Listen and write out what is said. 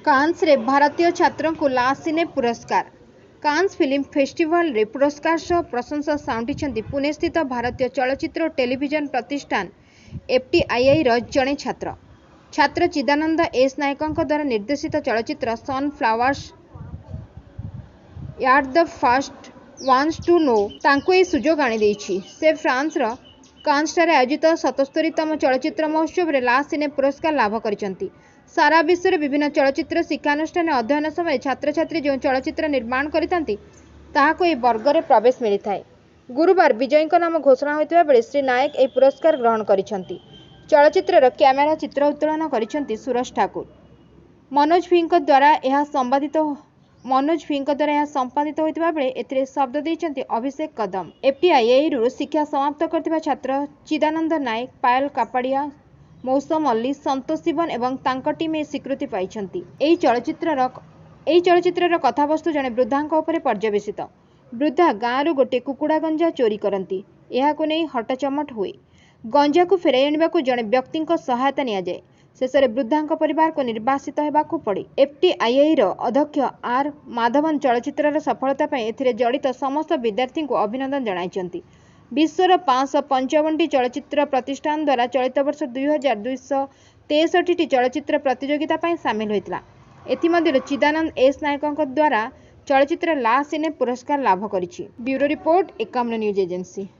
Cannes रे भारतीय छात्रों को ला सिने पुरस्कार। कान्स फिल्म फेस्टिवल रे पुरस्कार सह प्रशंसा साउंटिछंती पुणे स्थित भारतीय चलचित्र और टेलीविजन प्रतिष्ठान एफटीआईआई रो जणे छात्र चिदानंद एस नायकंक द्वारा निर्देशित चलचित्र सनफ्लावर्स यार द फर्स्ट वांस टू नो तांको ए सुजोग आनी देछि। से फ्रांस रो कान्स ठारे आयोजित 77तम चलचित्र महोत्सव रे ला सिने पुरस्कार लाभ करिसंती। सारा विश्व रे विभिन्न चलचित्र शिक्षानुष्ठान अध्ययन समय छात्र छात्री जो चलचित्र निर्माण करितांती ताहाको ए वर्ग रे प्रवेश मिलिथाय। गुरुवार विजयीक नाम घोषणा होइतबा बेले श्री नायक ए पुरस्कार ग्रहण करिसंती। चलचित्र कैमेरा चित्र उत्तोलन करिसंती सुरेश ठाकुर। मनोज भीଙ୍କ द्वारा यह संपादित होइतबा बेले एथिरे शब्द दैछंती अभिषेक कदम। एफटीआईआई रु शिक्षा समाप्त करथिबा छात्र चिदानंद नायक, पायल कापाडिया, मौसम अल्ली, संतोष शिवन एवं तांको टीम ए स्वीकृति पाइछंती। एही चलचित्रर कथावस्तु जणे वृद्धांक उपरे पर्यवेसित। वृद्धा गाँरु गोटे कुकुड़ा गंजा चोरी करती। एहाको नै हटचमट हुए। गंजा को फेराई आनिबाकु जणे व्यक्तिंक सहायता निया जाए। शेषरे वृद्धांक परिवार को निर्वासित हेबाकु पड़े। एफटीआईआई रो अध्यक्ष आर माधवन चलचित्रर सफलता पई एथिरे जड़ित समस्त विद्यार्थी को अभिनंदन जणाइछंती। विश्वर 555टी चलचित्र प्रतिष्ठान द्वारा चलित वर्ष 2263टी चलचित्र प्रतियोगिता पई सामिल होइतला। एथिमध्यरु चिदानंद एस नायकंक द्वारा चलचित्र ला सिने पुरस्कार लाभ करिछि। Bureau report 51 news agency.